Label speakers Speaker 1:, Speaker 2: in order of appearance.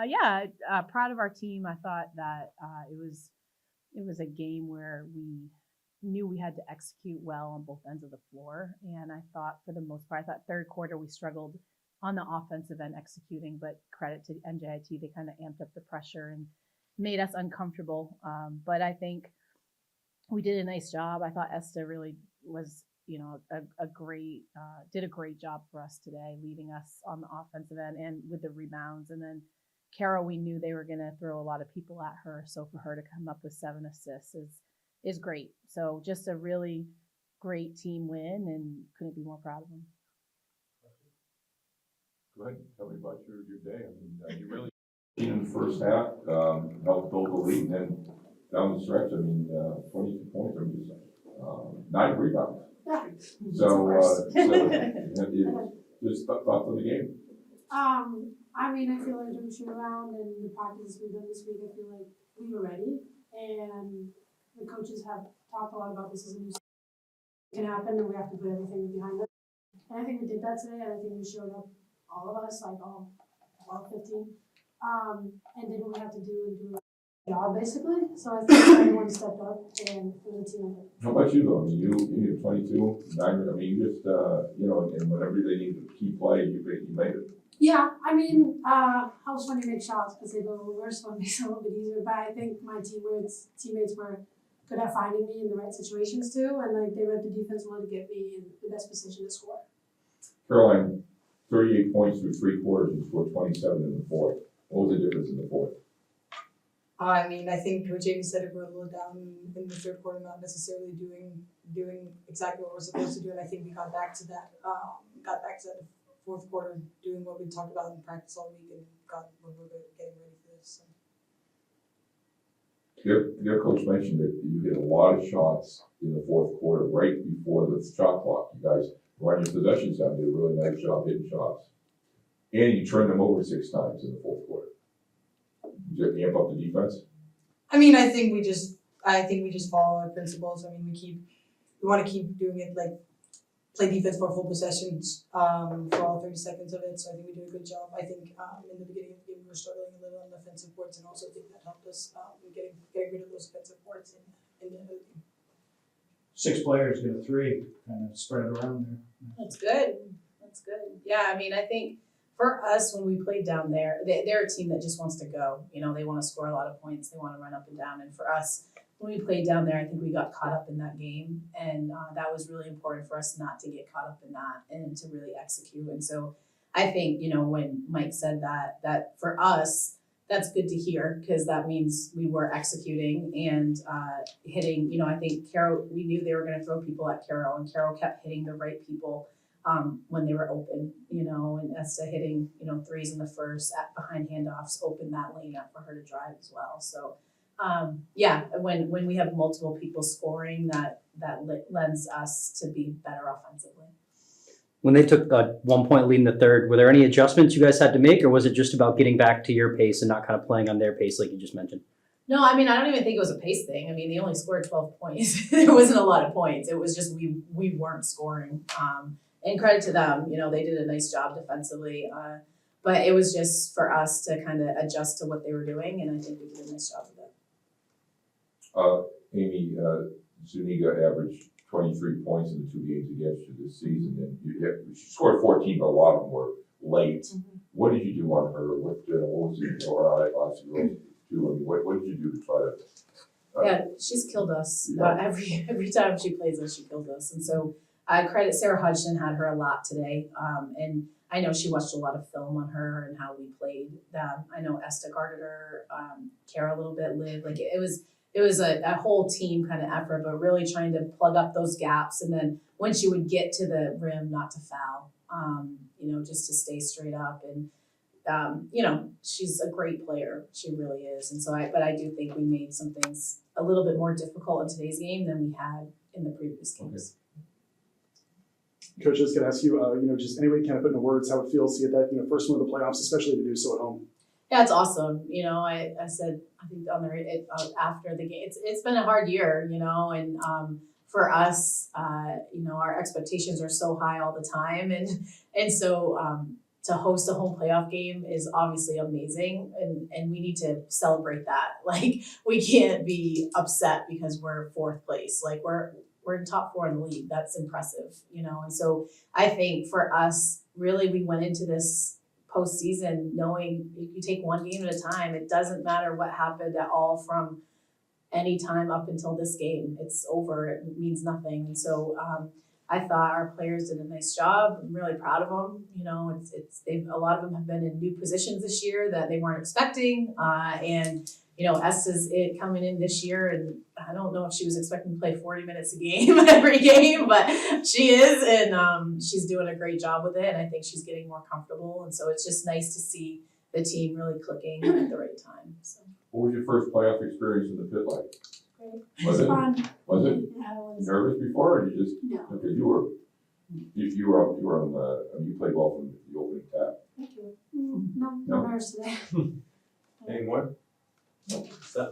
Speaker 1: Yeah, proud of our team. I thought that it was a game where we knew we had to execute well on both ends of the floor, and I thought for the most part, I thought third quarter we struggled on the offensive end executing, but credit to NJIT, they kind of amped up the pressure and made us uncomfortable. But I think we did a nice job. I thought Esta really was, a great, did a great job for us today, leading us on the offensive end and with the rebounds. And then Carol, we knew they were going to throw a lot of people at her, so for her to come up with 7 assists is great. So just a really great team win, and couldn't be more proud of them.
Speaker 2: Go ahead, tell me about your day. I mean, you really in the first half helped build the lead, and then down the stretch, 22 points. I'm just 9 rebounds.
Speaker 3: Yeah.
Speaker 2: So just thoughts on the game.
Speaker 3: I feel like doing shoot around and the practices we've done this week, I feel like we were ready, and the coaches have talked a lot about this as a new can happen, and we have to put everything behind us. And I think we did that today, and I think we showed up, all of us, like all 15, and did what we had to do and do a job basically. So I think everyone stepped up and for the team.
Speaker 2: How about you though? I mean, you hit 22, 9. You just and whenever they need a key play, you made it.
Speaker 3: Yeah, helps when you make shots because they go over, so it makes it a little bit easier. But I think my teammates were good at finding me in the right situations too, and like they read the defense and wanted to get me in the best position to score.
Speaker 2: Caroline, 38 points through 3 quarters and scored 27 in the fourth. What was the difference in the fourth?
Speaker 4: I think what Jamie said, if we're a little down in the third quarter, not necessarily doing exactly what we're supposed to do, and I think we got back to that fourth quarter, doing what we talked about in practice all week, and got when we were getting ready for this.
Speaker 2: So. Your coach mentioned that you hit a lot of shots in the fourth quarter, right before the shot clock. You guys run your possessions down, did a really nice job hitting shots, and you turned them over 6 times in the fourth quarter. Did you amp up the defense?
Speaker 4: I think we just follow our principles. We want to keep doing it, like play defense for full possessions for all 30 seconds of it. So I think we do a good job. I think in the beginning of the game we were struggling a little on the offensive boards, and also think that helped us in getting rid of those offensive boards in the game.
Speaker 5: 6 players get a 3, kind of spread it around there.
Speaker 6: That's good. Yeah, I think for us, when we played down there, they're a team that just wants to go. They want to score a lot of points. They want to run up and down. And for us, when we played down there, I think we got caught up in that game. And that was really important for us not to get caught up in that and to really execute. And so I think, when Mike said that for us, that's good to hear, because that means we were executing and hitting. I think Carol, we knew they were going to throw people at Carol, and Carol kept hitting the right people when they were open, and Esta hitting, threes in the first behind handoffs opened that lane up for her to drive as well. So when we have multiple people scoring, that lends us to be better offensively.
Speaker 7: When they took a 1-point lead in the third, were there any adjustments you guys had to make, or was it just about getting back to your pace and not kind of playing on their pace like you just mentioned?
Speaker 6: No, I don't even think it was a pace thing. They only scored 12 points. There wasn't a lot of points. It was just we weren't scoring. And credit to them, they did a nice job defensively. But it was just for us to kind of adjust to what they were doing, and I think we did a nice job of it.
Speaker 2: Amy, Zuniga averaged 23 points in the 2 games against you this season, and she scored 14, but a lot of them were late. Mm-hmm. What did you do on her? What was it? Or what did you do to try to?
Speaker 6: Yeah, she's killed us. Every time she plays us, she killed us. And so I credit Sarah Hodgson had her a lot today. And I know she watched a lot of film on her and how we played them. I know Esta guarded her, Kara a little bit, Liv. Like it was a whole team kind of effort, but really trying to plug up those gaps. And then when she would get to the rim, not to foul, just to stay straight up. And, she's a great player. She really is. And so but I do think we made some things a little bit more difficult in today's game than we had in the previous games.
Speaker 8: Okay. Coach, I was going to ask you, just any way you kind of put into words how it feels to get that, first one of the playoffs, especially to do so at home.
Speaker 6: Yeah, it's awesome. I said, I think on after the game, it's been a hard year, and for us, our expectations are so high all the time. And so to host a home playoff game is obviously amazing, and we need to celebrate that. Like, we can't be upset because we're fourth place. Like, we're in top 4 in the league. That's impressive, you know. And so I think for us, really, we went into this postseason knowing you take one game at a time. It doesn't matter what happened at all from any time up until this game. It's over. It means nothing. And so I thought our players did a nice job. I'm really proud of them. You know, a lot of them have been in new positions this year that they weren't expecting. And you know, is it coming in this year, and I don't know if she was expecting to play 40 minutes a game every game, but she is, and she's doing a great job with it. And I think she's getting more comfortable. And so it's just nice to see the team really clicking at the right time. So.
Speaker 2: What was your first playoff experience in the pit like?
Speaker 3: Great.
Speaker 2: Was it?
Speaker 3: Fun.
Speaker 2: Was it
Speaker 3: Yeah, it was.
Speaker 2: nervous before, or you just,
Speaker 3: No.
Speaker 2: okay, you were on the, I mean, you played well from the opening tap.
Speaker 3: Thank you. No
Speaker 2: No.
Speaker 3: nerves today.
Speaker 2: Anyone?
Speaker 9: Set.